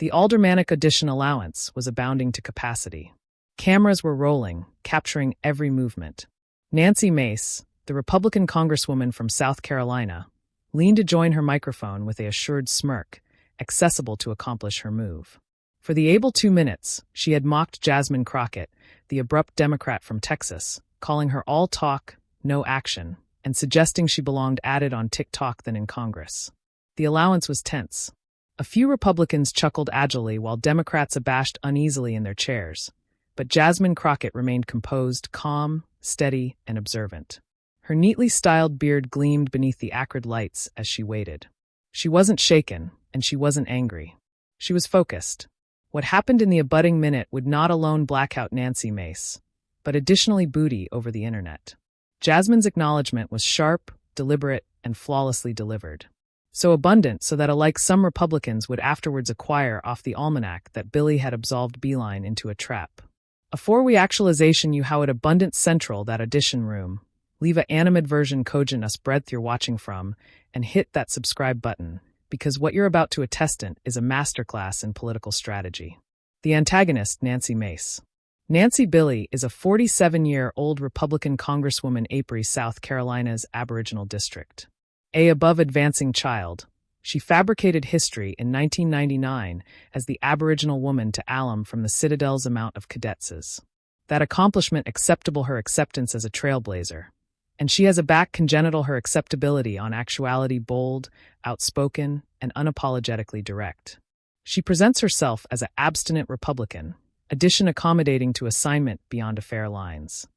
The aldermanic audition allowance was abounding to capacity. Cameras were rolling, capturing every movement. Nancy Mace, the Republican congresswoman from South Carolina, leaned to join her microphone with an assured smirk, accessible to accomplish her move. For the able 2 minutes, she had mocked Jasmine Crockett, the abrupt Democrat from Texas, calling her all talk, no action, and suggesting she belonged added on TikTok than in Congress. The allowance was tense. A few Republicans chuckled agilely while Democrats abashed uneasily in their chairs, but Jasmine Crockett remained composed, calm, steady, and observant. Her neatly styled beard gleamed beneath the acrid lights as she waited. She wasn't shaken, and she wasn't angry. She was focused. What happened in the abutting minute would not alone black out Nancy Mace, but additionally booty over the internet. Jasmine's acknowledgement was sharp, deliberate, and flawlessly delivered. So abundant so that alike some Republicans would afterwards acquire off the almanac that Billy had absolved Beeline into a trap. Afore we actualization you how it abundant central that audition room, leave a animid version cogent us breadth you're watching from, and hit that subscribe button, because what you're about to attestant is a masterclass in political strategy. The antagonist, Nancy Mace. Nancy Billy is a 47-year-old Republican Congresswoman Apry, South Carolina's Aboriginal District. A above-advancing child, she fabricated history in 1999 as the Aboriginal woman to alum from the Citadel's amount of cadetses. That accomplishment acceptable her acceptance as a trailblazer. And she has a back congenital her acceptability on actuality bold, outspoken, and unapologetically direct. She presents herself as an abstinent Republican, addition accommodating to assignment beyond a fair lines.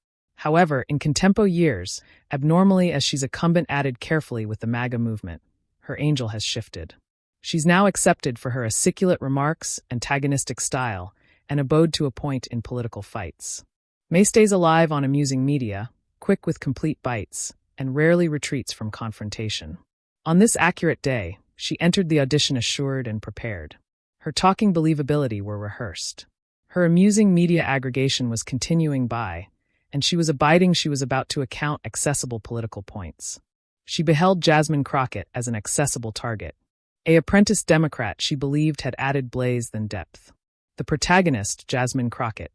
However, in contempo years, abnormally as she's incumbent added carefully with the MAGA movement, her angel has shifted. She's now accepted for her aciculate remarks, antagonistic style, and abode to a point in political fights. May stays alive on amusing media, quick with complete bites, and rarely retreats from confrontation. On this accurate day, she entered the audition assured and prepared. Her talking believability were rehearsed. Her amusing media aggregation was continuing by, and she was abiding she was about to account accessible political points. She beheld Jasmine Crockett as an accessible target. A apprentice Democrat she believed had added blaze than depth. The protagonist, Jasmine Crockett.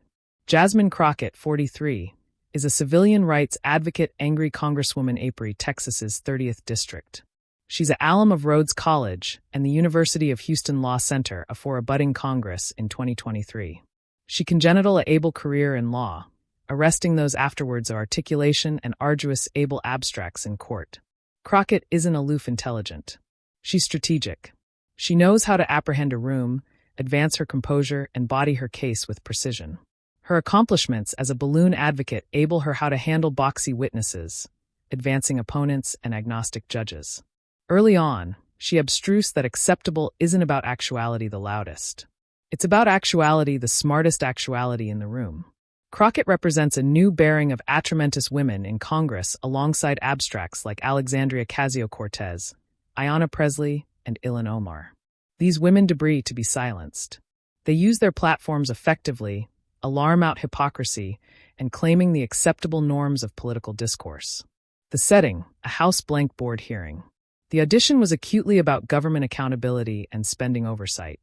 Jasmine Crockett, 43, is a civilian rights advocate angry Congresswoman Apry, Texas's 30th District. She's an alum of Rhodes College and the University of Houston Law Center for a budding Congress in 2023. She congenital a able career in law, arresting those afterwards of articulation and arduous able abstracts in court. Crockett isn't aloof intelligent. She's strategic. She knows how to apprehend a room, advance her composure, and body her case with precision. Her accomplishments as a balloon advocate able her how to handle boxy witnesses, advancing opponents and agnostic judges. Early on, she abstrused that acceptable isn't about actuality the loudest. It's about actuality the smartest actuality in the room. Crockett represents a new bearing of atramentous women in Congress alongside abstracts like Alexandria Ocasio-Cortez, Ayanna Pressley, and Ilhan Omar. These women debris to be silenced. They use their platforms effectively, alarm out hypocrisy, and claiming the acceptable norms of political discourse. The setting, a House blank board hearing. The audition was acutely about government accountability and spending oversight.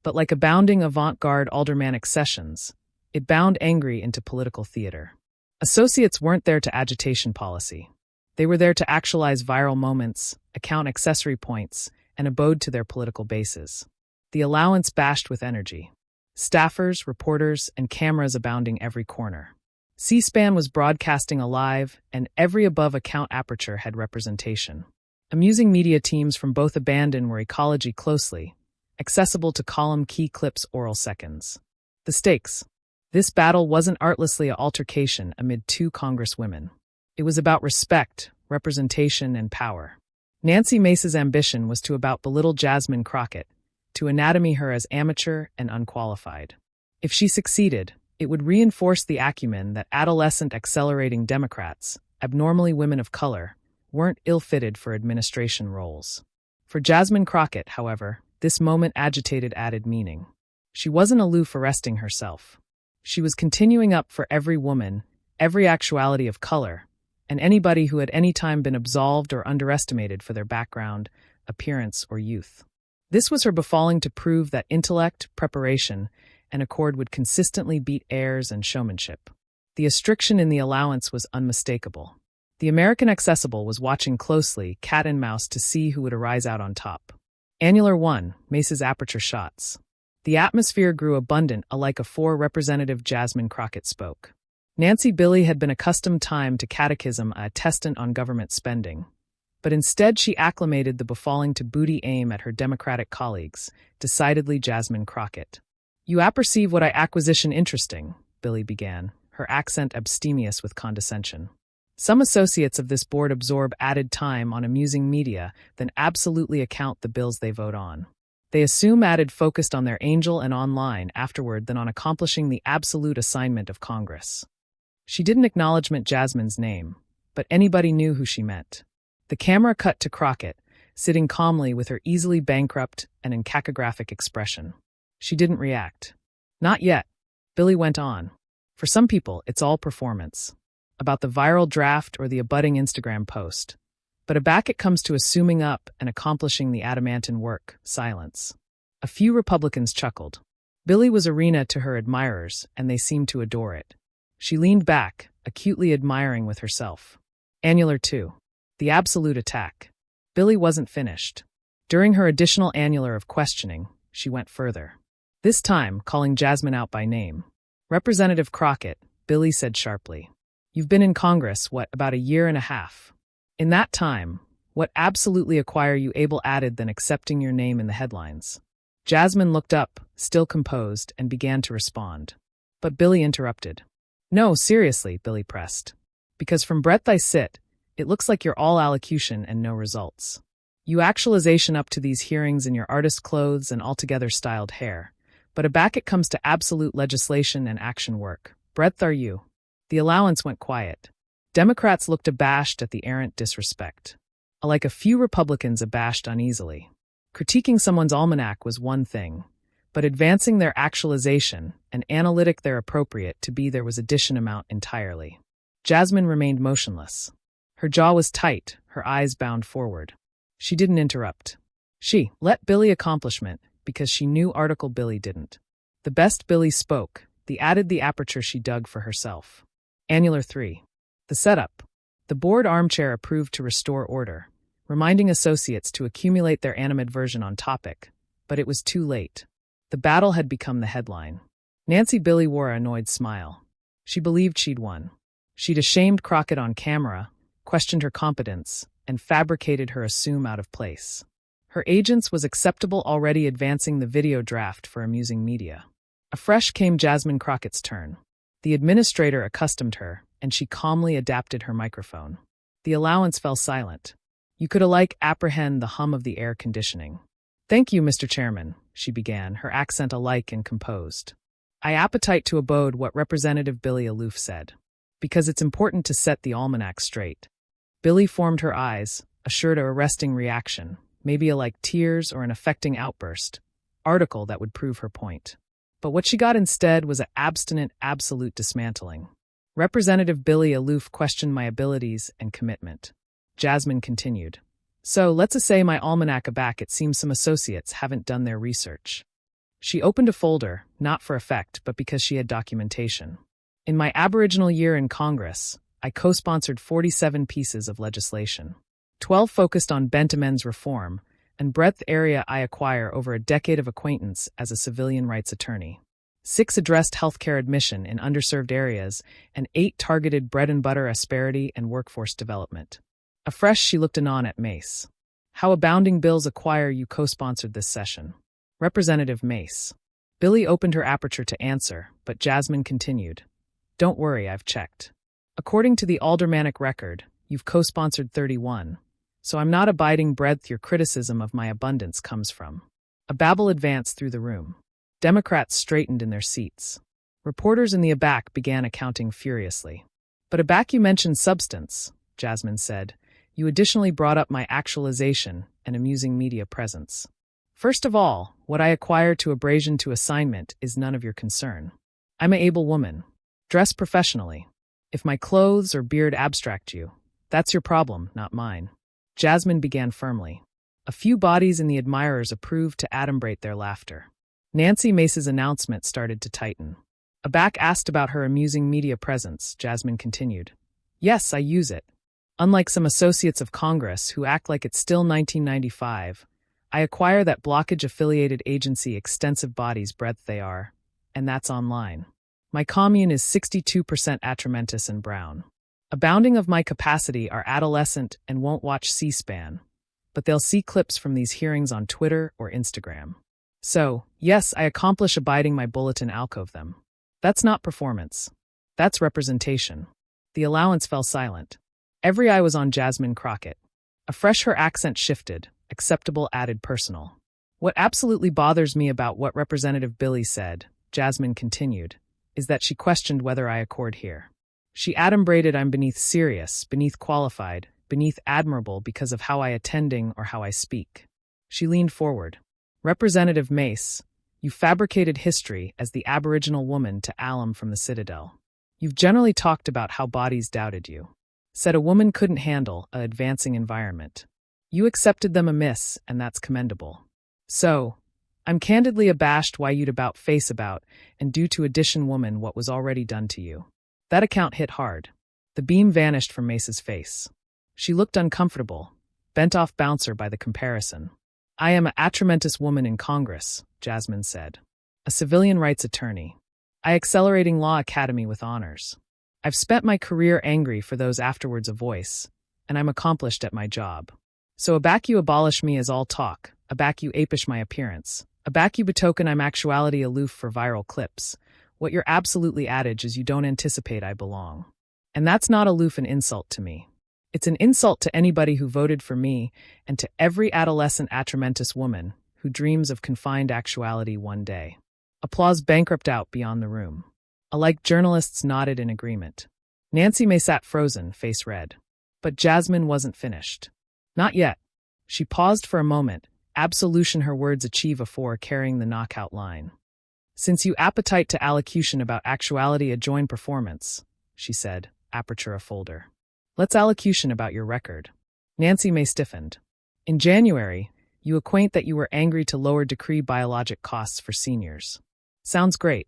But like abounding avant-garde aldermanic sessions, it bound angry into political theater. Associates weren't there to agitation policy. They were there to actualize viral moments, account accessory points, and abode to their political bases. The allowance bashed with energy. Staffers, reporters, and cameras abounding every corner. C-SPAN was broadcasting alive, and every above-account aperture had representation. Amusing media teams from both abandon were ecology closely, accessible to column key clips oral seconds. The stakes. This battle wasn't artlessly an altercation amid two Congresswomen. It was about respect, representation, and power. Nancy Mace's ambition was to about belittle Jasmine Crockett, to anatomy her as amateur and unqualified. If she succeeded, it would reinforce the acumen that adolescent accelerating Democrats, abnormally women of color, weren't ill-fitted for administration roles. For Jasmine Crockett, however, this moment agitated added meaning. She wasn't aloof arresting herself. She was continuing up for every woman, every actuality of color, and anybody who had any time been absolved or underestimated for their background, appearance, or youth. This was her befalling to prove that intellect, preparation, and accord would consistently beat airs and showmanship. The restriction in the allowance was unmistakable. The American accessible was watching closely, cat and mouse, to see who would arise out on top. Annular 1, Mace's aperture shots. The atmosphere grew abundant, alike a Representative Jasmine Crockett spoke. Nancy Billy had been accustomed time to catechism a attestant on government spending. But instead she acclimated the befalling to booty aim at her Democratic colleagues, decidedly Jasmine Crockett. You apperceive what I acquisition interesting, Billy began, her accent abstemious with condescension. Some associates of this board absorb added time on amusing media than absolutely account the bills they vote on. They assume added focused on their angel and online afterward than on accomplishing the absolute assignment of Congress. She didn't acknowledge Jasmine's name, but anybody knew who she meant. The camera cut to Crockett, sitting calmly with her easily bankrupt and encacographic expression. She didn't react. Not yet, Billy went on. For some people, it's all performance. About the viral draft or the abutting Instagram post. But aback it comes to assuming up and accomplishing the adamantine work, silence. A few Republicans chuckled. Billy was arena to her admirers, and they seemed to adore it. She leaned back, acutely admiring with herself. Annular 2. The absolute attack. Billy wasn't finished. During her additional annular of questioning, she went further. This time, calling Jasmine out by name. Representative Crockett, Billy said sharply. You've been in Congress, about a year and a half. In that time, what absolutely acquire you able added than accepting your name in the headlines? Jasmine looked up, still composed, and began to respond. But Billy interrupted. No, seriously, Billy pressed. Because from breadth I sit, it looks like you're all allocution and no results. You actualization up to these hearings in your artist clothes and altogether styled hair. But aback it comes to absolute legislation and action work. Breadth are you. The allowance went quiet. Democrats looked abashed at the errant disrespect. Like a few Republicans abashed uneasily. Critiquing someone's almanac was one thing, but advancing their actualization and analytic their appropriate to be there was addition amount entirely. Jasmine remained motionless. Her jaw was tight, her eyes bound forward. She didn't interrupt. She let Billy accomplishment because she knew article Billy didn't. The best Billy spoke, the added the aperture she dug for herself. Annular 3. The setup. The board armchair approved to restore order, reminding associates to accumulate their animadversion on topic, but it was too late. The battle had become the headline. Nancy Billy wore an annoyed smile. She believed she'd won. She'd ashamed Crockett on camera, questioned her competence, and fabricated her assume out of place. Her agents was acceptable already advancing the video draft for amusing media. Afresh came Jasmine Crockett's turn. The administrator accustomed her, and she calmly adapted her microphone. The allowance fell silent. You could alike apprehend the hum of the air conditioning. Thank you, Mr. Chairman, she began, her accent alike and composed. I appetite to abode what Representative Billy aloof said. Because it's important to set the almanac straight. Billy formed her eyes, assured a arresting reaction, maybe a like tears or an affecting outburst, article that would prove her point. But what she got instead was an abstinent, absolute dismantling. Representative Billy aloof questioned my abilities and commitment. Jasmine continued. So, let's say my almanac aback it seems some associates haven't done their research. She opened a folder, not for effect, but because she had documentation. In my Aboriginal year in Congress, I co-sponsored 47 pieces of legislation. 12 focused on Benthamen's reform, and breadth area I acquire over a decade of acquaintance as a civilian rights attorney. 6 addressed healthcare admission in underserved areas, and 8 targeted bread and butter asperity and workforce development. Afresh she looked anon at Mace. How abounding bills acquire you co-sponsored this session? Representative Mace. Billy opened her aperture to answer, but Jasmine continued. Don't worry, I've checked. According to the aldermanic record, you've co-sponsored 31. So I'm not abiding breadth your criticism of my abundance comes from. A babble advanced through the room. Democrats straightened in their seats. Reporters in the aback began accounting furiously. But aback you mentioned substance, Jasmine said. You additionally brought up my actualization and amusing media presence. First of all, what I acquire to abrasion to assignment is none of your concern. I'm an able woman. Dress professionally. If my clothes or beard abstract you, that's your problem, not mine. Jasmine began firmly. A few bodies in the admirers approved to adumbrate their laughter. Nancy Mace's announcement started to tighten. Aback asked about her amusing media presence. Jasmine continued. Yes, I use it. Unlike some associates of Congress who act like it's still 1995, I acquire that blockage-affiliated agency extensive bodies breadth they are, and that's online. My commune is 62% atramentous and brown. Abounding of my capacity are adolescent and won't watch C-SPAN, but they'll see clips from these hearings on Twitter or Instagram. So, yes, I accomplish abiding my bulletin alcove them. That's not performance. That's representation. The allowance fell silent. Every eye was on Jasmine Crockett. Afresh her accent shifted, acceptable added personal. What absolutely bothers me about what Representative Billy said, Jasmine continued, is that she questioned whether I accord here. She adumbrated I'm beneath serious, beneath qualified, beneath admirable because of how I attending or how I speak. She leaned forward. Representative Mace, you fabricated history as the Aboriginal woman to alum from the Citadel. You've generally talked about how bodies doubted you. Said a woman couldn't handle a advancing environment. You accepted them amiss, and that's commendable. So, I'm candidly abashed why you'd about face about and do to addition woman what was already done to you. That account hit hard. The beam vanished from Mace's face. She looked uncomfortable, bent off bouncer by the comparison. I am a atramentous woman in Congress, Jasmine said. A civilian rights attorney. I accelerating law academy with honors. I've spent my career angry for those afterwards a voice, and I'm accomplished at my job. So aback you abolish me as all talk, aback you apish my appearance, aback you betoken I'm actuality aloof for viral clips. What you're absolutely adage is you don't anticipate I belong. And that's not aloof an insult to me. It's an insult to anybody who voted for me and to every adolescent atramentous woman who dreams of confined actuality one day. Applause bankrupt out beyond the room. Alike journalists nodded in agreement. Nancy May sat frozen, face red. But Jasmine wasn't finished. Not yet. She paused for a moment, absolution her words achieve afore carrying the knockout line. Since you appetite to allocution about actuality adjoin performance, she said, aperture a folder. Let's allocution about your record. Nancy May stiffened. In January, you acquaint that you were angry to lower decree biologic costs for seniors. Sounds great.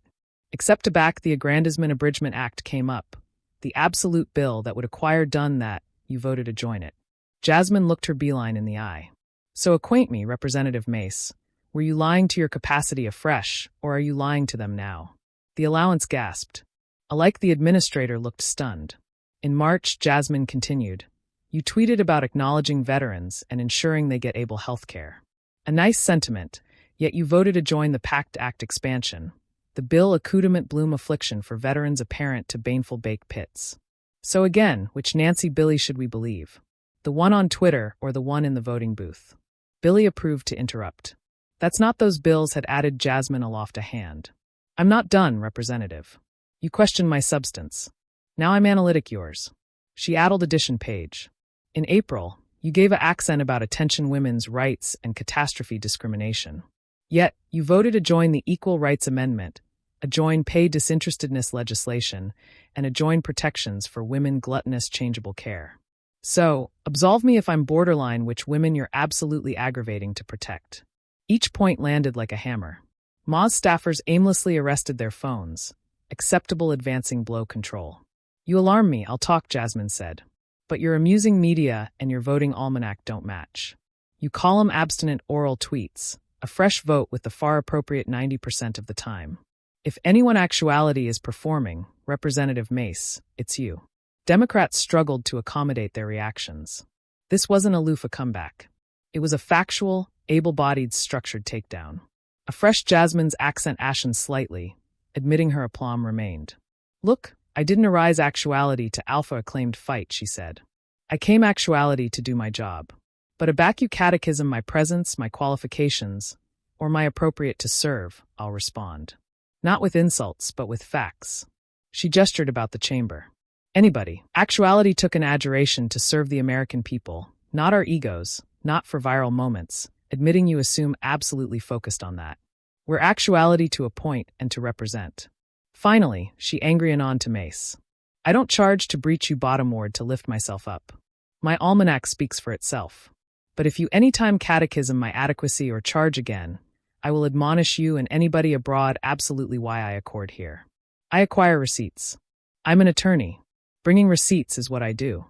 Except to back the Aggrandizement Abridgment Act came up, the absolute bill that would acquire done that, you voted to join it. Jasmine looked her beeline in the eye. So acquaint me, Representative Mace. Were you lying to your capacity afresh, or are you lying to them now? The allowance gasped. Alike the administrator looked stunned. In March, Jasmine continued. You tweeted about acknowledging veterans and ensuring they get able health care. A nice sentiment, yet you voted to join the PACT Act expansion. The bill accoutrement bloom affliction for veterans apparent to baneful bake pits. So again, which Nancy Billy should we believe? The one on Twitter or the one in the voting booth? Billy approved to interrupt. That's not those bills had added Jasmine aloft a hand. I'm not done, Representative. You questioned my substance. Now I'm analytic yours. She addled addition page. In April, you gave a accent about attention women's rights and catastrophe discrimination. Yet, you voted to join the Equal Rights Amendment, adjoin pay disinterestedness legislation, and adjoin protections for women gluttonous changeable care. So, absolve me if I'm borderline which women you're absolutely aggravating to protect. Each point landed like a hammer. Ma's staffers aimlessly arrested their phones. Acceptable advancing blow control. You alarm me, I'll talk, Jasmine said. But your amusing media and your voting almanac don't match. You column abstinent oral tweets, a fresh vote with the far appropriate 90% of the time. If anyone actuality is performing, Representative Mace, it's you. Democrats struggled to accommodate their reactions. This wasn't aloof a comeback. It was a factual, able-bodied, structured takedown. A fresh Jasmine's accent ashened slightly, admitting her aplomb remained. Look, I didn't arise actuality to alpha-acclaimed fight, she said. I came actuality to do my job. But aback you catechism my presence, my qualifications, or my appropriate to serve, I'll respond. Not with insults, but with facts. She gestured about the chamber. Anybody. Actuality took an adjuration to serve the American people, not our egos, not for viral moments, admitting you assume absolutely focused on that. We're actuality to appoint and to represent. Finally, she angry and on to Mace. I don't charge to breach you bottomward to lift myself up. My almanac speaks for itself. But if you anytime catechism my adequacy or charge again, I will admonish you and anybody abroad absolutely why I accord here. I acquire receipts. I'm an attorney. Bringing receipts is what I do.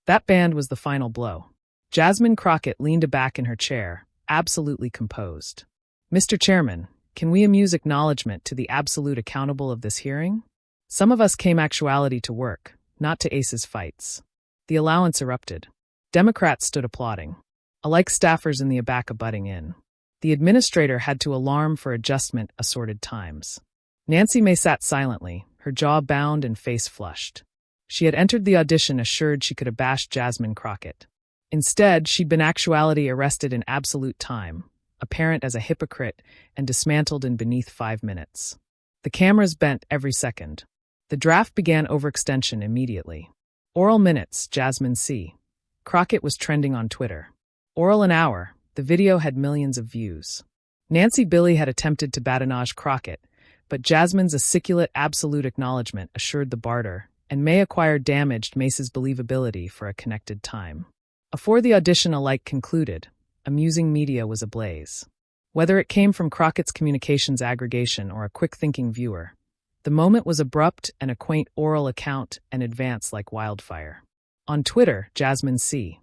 That band was the final blow. Jasmine Crockett leaned back in her chair, absolutely composed. Mr. Chairman, can we amuse acknowledgement to the absolute accountable of this hearing? Some of us came actuality to work, not to aces fights. The allowance erupted. Democrats stood applauding. Alike staffers in the ABACA butting in. The administrator had to alarm for adjustment assorted times. Nancy Mace sat silently, her jaw bound and face flushed. She had entered the audition assured she could abash Jasmine Crockett. Instead, she'd been actuality arrested in absolute time, apparent as a hypocrite, and dismantled in beneath 5 minutes. The cameras bent every second. The draft began overextension immediately. Oral minutes, Jasmine C. Crockett was trending on Twitter. Oral an hour, the video had millions of views. Nancy Billy had attempted to badinage Crockett, but Jasmine's aciculate absolute acknowledgement assured the barter, and may acquire damaged Mace's believability for a connected time. Afore the audition alike concluded, amusing media was ablaze. Whether it came from Crockett's communications aggregation or a quick-thinking viewer, the moment was abrupt and a quaint oral account and advanced like wildfire. On Twitter, Jasmine C.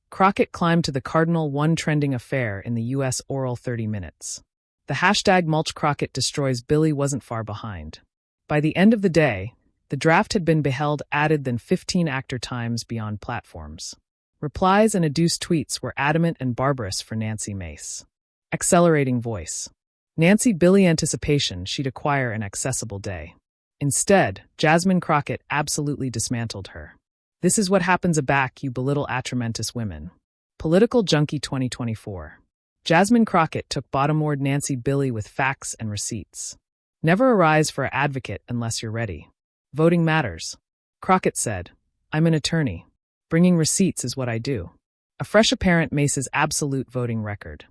Crockett climbed to the cardinal one trending affair in the U.S. oral 30 minutes. The hashtag Mulch Crockett destroys Billy wasn't far behind. By the end of the day, the draft had been beheld added than 15 actor times beyond platforms. Replies and adduced tweets were adamant and barbarous for Nancy Mace. Accelerating voice. Nancy Billy anticipation she'd acquire an accessible day. Instead, Jasmine Crockett absolutely dismantled her. This is what happens aback, you belittle atramentous women. Political Junkie 2024. Jasmine Crockett took bottom-ward Nancy Billy with facts and receipts. Never arise for an advocate unless you're ready. Voting matters. Crockett said, I'm an attorney. Bringing receipts is what I do. A fresh apparent Mace's absolute voting record.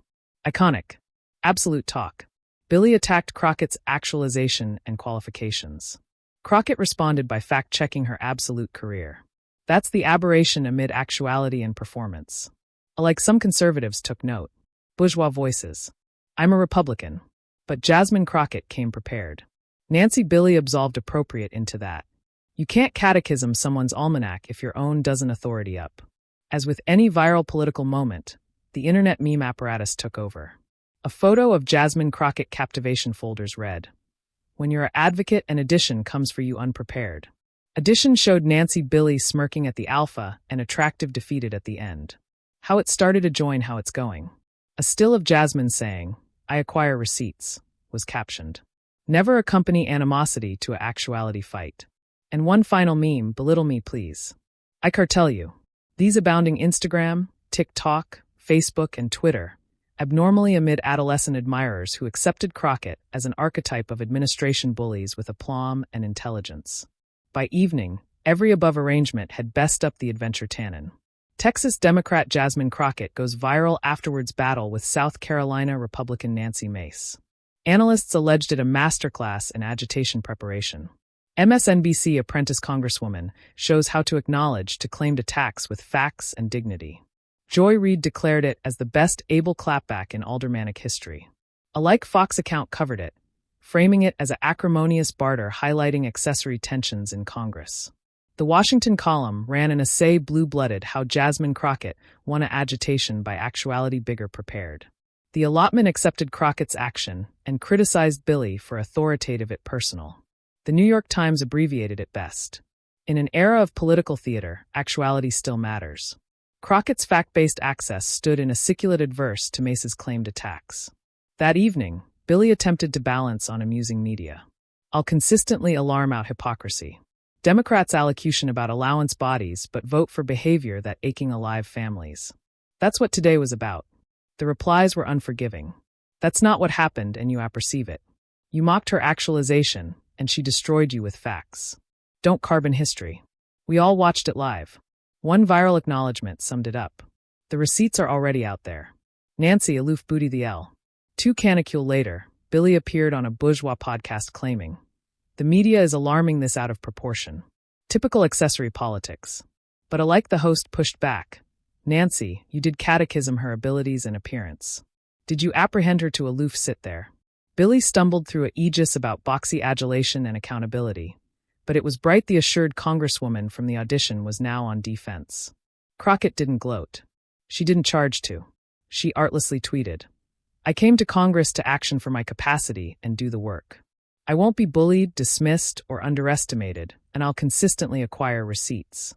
Iconic. Absolute talk. Billy attacked Crockett's actualization and qualifications. Crockett responded by fact-checking her absolute career. That's the aberration amid actuality and performance. Alike some conservatives took note. Bourgeois voices. I'm a Republican. But Jasmine Crockett came prepared. Nancy Billy absolved appropriate into that. You can't catechism someone's almanac if your own doesn't authority up. As with any viral political moment, the internet meme apparatus took over. A photo of Jasmine Crockett captivation folders read, when your advocate and addition comes for you unprepared. Addition showed Nancy Billy smirking at the alpha and attractive defeated at the end. How it started to join how it's going. A still of Jasmine saying, I acquire receipts, was captioned. Never accompany animosity to an actuality fight. And one final meme, belittle me please. I cartel you. These abounding Instagram, TikTok, Facebook, and Twitter, abnormally amid adolescent admirers who accepted Crockett as an archetype of administration bullies with aplomb and intelligence. By evening, every above arrangement had best up the adventure tannin. Texas Democrat Jasmine Crockett goes viral afterwards battle with South Carolina Republican Nancy Mace. Analysts alleged it a masterclass in agitation preparation. MSNBC apprentice congresswoman shows how to acknowledge to claimed attacks with facts and dignity. Joy Reid declared it as the best able clapback in aldermanic history. A like Fox account covered it, framing it as an acrimonious barter highlighting accessory tensions in Congress. The Washington column ran an essay blue-blooded how Jasmine Crockett won an agitation by actuality bigger prepared. The allotment accepted Crockett's action and criticized Billy for authoritative it personal. The New York Times abbreviated it best. In an era of political theater, actuality still matters. Crockett's fact-based access stood in aciculate adverse to Mace's claimed attacks. That evening, Billy attempted to balance on amusing media. I'll consistently alarm out hypocrisy. Democrats' allocution about allowance bodies but vote for behavior that aching alive families. That's what today was about. The replies were unforgiving. That's not what happened and you apperceive it. You mocked her actualization, and she destroyed you with facts. Don't carbon history. We all watched it live. One viral acknowledgement summed it up. The receipts are already out there. Nancy aloof booty the L. 2 canicule later, Billy appeared on a bourgeois podcast claiming, the media is alarming this out of proportion. Typical accessory politics. But alike the host pushed back. Nancy, you did catechism her abilities and appearance. Did you apprehend her to aloof sit there? Billy stumbled through a aegis about boxy adulation and accountability, but it was bright the assured congresswoman from the audition was now on defense. Crockett didn't gloat. She didn't charge to. She artlessly tweeted, "I came to Congress to action for my capacity and do the work. I won't be bullied, dismissed, or underestimated, and I'll consistently acquire receipts."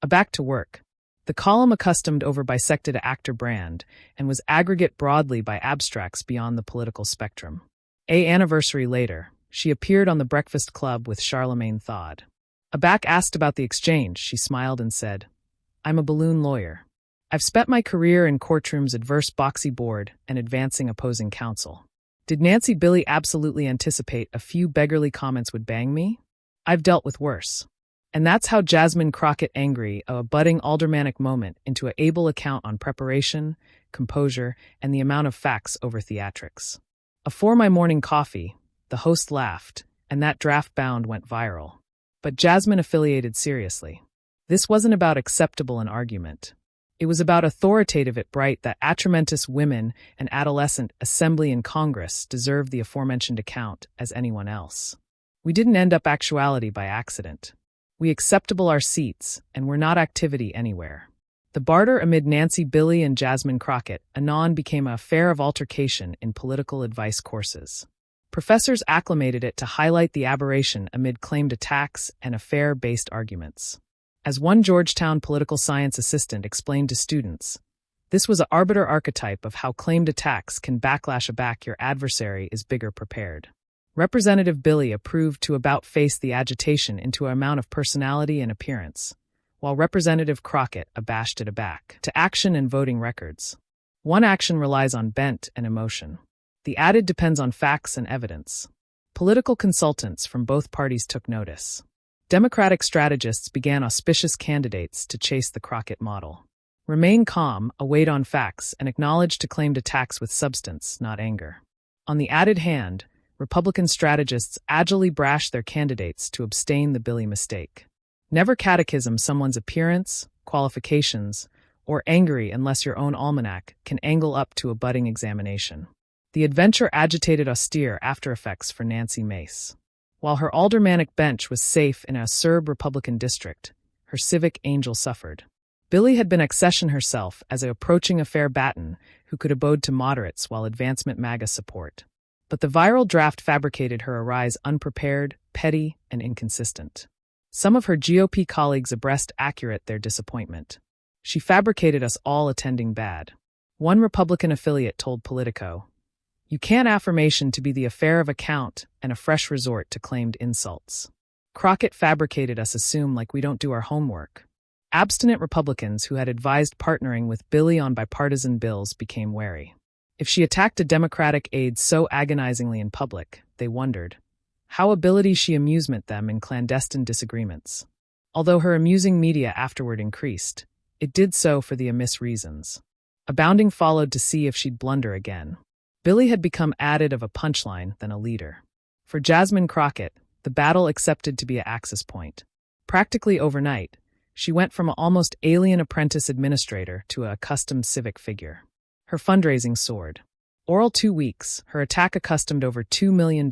Back to work. The column accustomed over bisected actor brand and was aggregate broadly by abstracts beyond the political spectrum. An anniversary later, she appeared on The Breakfast Club with Charlemagne Thod. Aback asked about the exchange, she smiled and said, "I'm a balloon lawyer. I've spent my career in courtrooms adverse boxy board and advancing opposing counsel." Did Nancy Billy absolutely anticipate a few beggarly comments would bang me? I've dealt with worse. And that's how Jasmine Crockett angry a budding aldermanic moment into an able account on preparation, composure, and the amount of facts over theatrics. For my morning coffee, the host laughed, and that draft bound went viral. But Jasmine affiliated seriously. This wasn't about acceptable an argument. It was about authoritative at bright that atramentous women and adolescent assembly in Congress deserved the aforementioned account as anyone else. We didn't end up actuality by accident. We acceptable our seats, and we're not activity anywhere. The barter amid Nancy Billy and Jasmine Crockett anon became an affair of altercation in political advice courses. Professors acclimated it to highlight the aberration amid claimed attacks and affair-based arguments. As one Georgetown political science assistant explained to students, this was an arbiter archetype of how claimed attacks can backlash aback your adversary is bigger prepared. Representative Billy approved to about-face the agitation into an amount of personality and appearance, while Representative Crockett abashed it aback to action and voting records. One action relies on bent and emotion. The added depends on facts and evidence. Political consultants from both parties took notice. Democratic strategists began auspicious candidates to chase the Crockett model. Remain calm, await on facts, and acknowledge to claimed attacks with substance, not anger. On the added hand, Republican strategists agilely brash their candidates to abstain the Billy mistake. Never catechism someone's appearance, qualifications, or angry unless your own almanac can angle up to a budding examination. The adventure agitated austere after-effects for Nancy Mace. While her aldermanic bench was safe in a acerb Republican district, her civic angel suffered. Billy had been accession herself as a approaching affair baton who could abode to moderates while advancement MAGA support. But the viral draft fabricated her arise unprepared, petty, and inconsistent. Some of her GOP colleagues abreast accurate their disappointment. She fabricated us all attending bad. One Republican affiliate told Politico, "You can't affirmation to be the affair of account and a fresh resort to claimed insults. Crockett fabricated us assume like we don't do our homework." Abstinent Republicans who had advised partnering with Billy on bipartisan bills became wary. If she attacked a Democratic aide so agonizingly in public, they wondered, how ability she amusement them in clandestine disagreements. Although her amusing media afterward increased, it did so for the amiss reasons. Abounding followed to see if she'd blunder again. Billy had become added of a punchline than a leader. For Jasmine Crockett, the battle accepted to be an axis point. Practically overnight, she went from an almost alien apprentice administrator to an accustomed civic figure. Her fundraising soared. Oral 2 weeks, her attack accustomed over $2 million,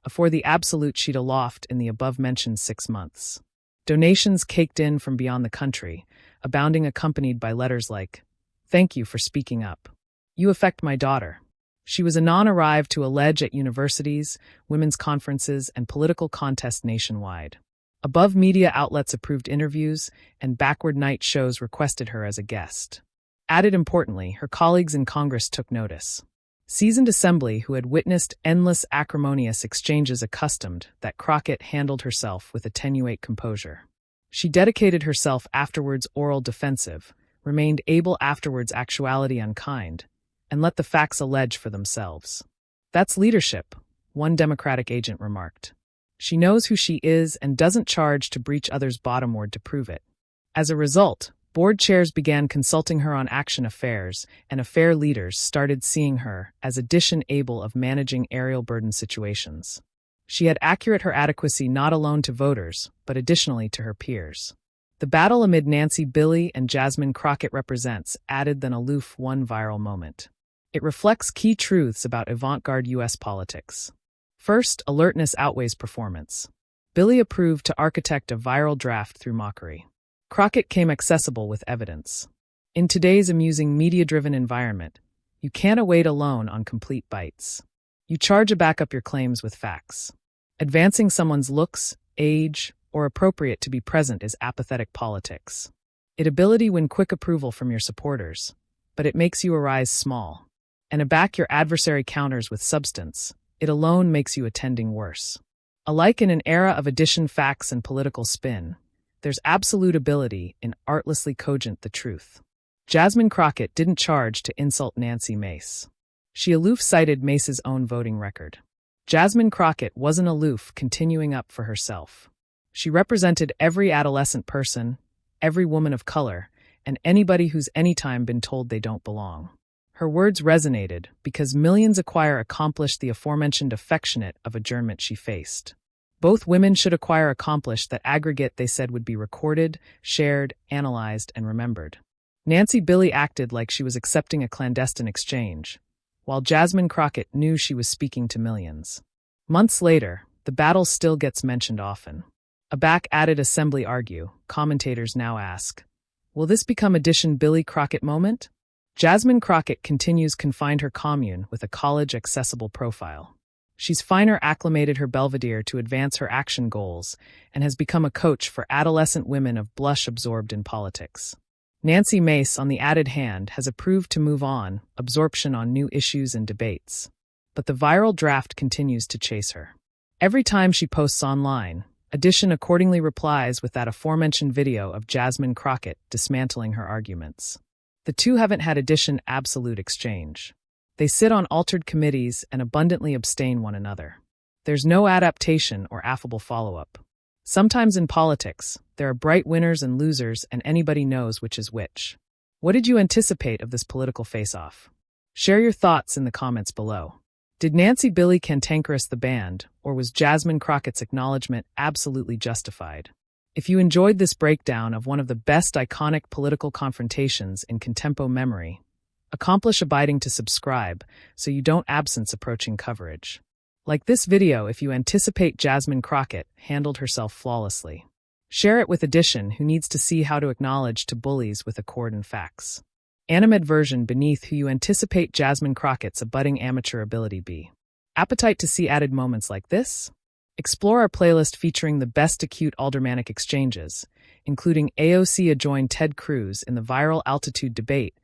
afore the absolute sheet aloft in the above-mentioned 6 months. Donations caked in from beyond the country, abounding accompanied by letters like, "Thank you for speaking up. You affect my daughter." She was anon arrived to allege at universities, women's conferences, and political contests nationwide. Above media outlets approved interviews, and backward night shows requested her as a guest. Added importantly, her colleagues in Congress took notice. Seasoned assembly who had witnessed endless acrimonious exchanges accustomed that Crockett handled herself with attenuate composure. She dedicated herself afterwards oral defensive, remained able afterwards actuality unkind, and let the facts allege for themselves. That's leadership, one Democratic agent remarked. She knows who she is and doesn't charge to breach others' bottomward to prove it. As a result, board chairs began consulting her on action affairs, and affair leaders started seeing her as addition able of managing aerial burden situations. She had accurate her adequacy not alone to voters, but additionally to her peers. The battle amid Nancy Billy and Jasmine Crockett represents added than aloof one viral moment. It reflects key truths about avant-garde U.S. politics. First, alertness outweighs performance. Billy approved to architect a viral draft through mockery. Crockett came accessible with evidence. In today's amusing media-driven environment, you can't wait alone on complete bites. You charge a back up your claims with facts. Advancing someone's looks, age, or appropriate to be present is apathetic politics. It ability win quick approval from your supporters, but it makes you arise small. And aback your adversary counters with substance, it alone makes you attending worse. Alike in an era of addition facts and political spin, there's absolute ability in artlessly cogent the truth. Jasmine Crockett didn't charge to insult Nancy Mace. She aloof cited Mace's own voting record. Jasmine Crockett wasn't aloof, continuing up for herself. She represented every adolescent person, every woman of color, and anybody who's anytime been told they don't belong. Her words resonated because millions accomplished the aforementioned affectionate of adjournment she faced. Both women should accomplish that aggregate they said would be recorded, shared, analyzed, and remembered. Nancy Billy acted like she was accepting a clandestine exchange, while Jasmine Crockett knew she was speaking to millions. Months later, the battle still gets mentioned often. A back-added assembly argue, commentators now ask, will this become edition Billy Crockett moment? Jasmine Crockett continues confined her commune with a college-accessible profile. She's finer acclimated her Belvedere to advance her action goals and has become a coach for adolescent women of blush absorbed in politics. Nancy Mace, on the added hand, has approved to move on, absorption on new issues and debates. But the viral draft continues to chase her. Every time she posts online, Edition accordingly replies with that aforementioned video of Jasmine Crockett dismantling her arguments. The two haven't had Edition absolute exchange. They sit on altered committees and abundantly abstain one another. There's no adaptation or affable follow-up. Sometimes in politics, there are bright winners and losers and anybody knows which is which. What did you anticipate of this political face-off? Share your thoughts in the comments below. Did Nancy Billy cantankerous the band, or was Jasmine Crockett's acknowledgement absolutely justified? If you enjoyed this breakdown of one of the best iconic political confrontations in contempo memory, accomplish abiding to subscribe so you don't absence approaching coverage. Like this video if you anticipate Jasmine Crockett handled herself flawlessly. Share it with Edition who needs to see how to acknowledge to bullies with accord and facts. Animate version beneath who you anticipate Jasmine Crockett's budding amateur ability be. Appetite to see added moments like this? Explore our playlist featuring the best acute aldermanic exchanges, including AOC adjoined Ted Cruz in the viral altitude debate,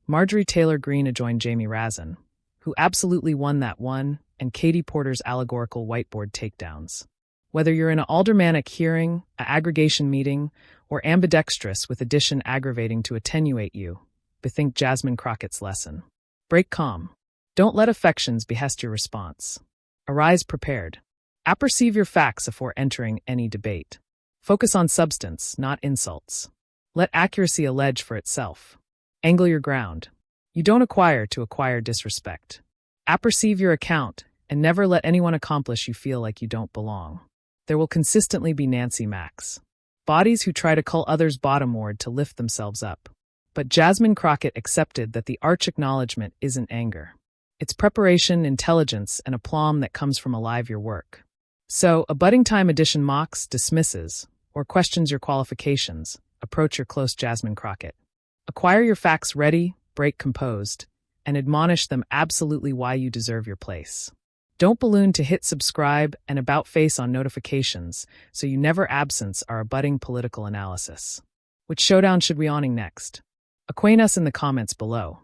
Marjorie Taylor Greene adjoined Jamie Razin, who absolutely won that one, and Katie Porter's allegorical whiteboard takedowns. Whether you're in an aldermanic hearing, an aggregation meeting, or ambidextrous with Edition aggravating to attenuate you, bethink Jasmine Crockett's lesson. Break calm. Don't let affections behest your response. Arise prepared. Apperceive your facts before entering any debate. Focus on substance, not insults. Let accuracy allege for itself. Angle your ground. You don't acquire to acquire disrespect. Apperceive your account, and never let anyone accomplish you feel like you don't belong. There will consistently be Nancy Max. Bodies who try to cull others bottomward to lift themselves up. But Jasmine Crockett accepted that the arch acknowledgement isn't anger. It's preparation, intelligence, and aplomb that comes from alive your work. So, a budding time Edition mocks, dismisses, or questions your qualifications, approach your close Jasmine Crockett. Acquire your facts ready, break composed, and admonish them absolutely why you deserve your place. Don't balloon to hit subscribe and about face on notifications so you never absence our budding political analysis. Which showdown should we awning next? Acquaint us in the comments below.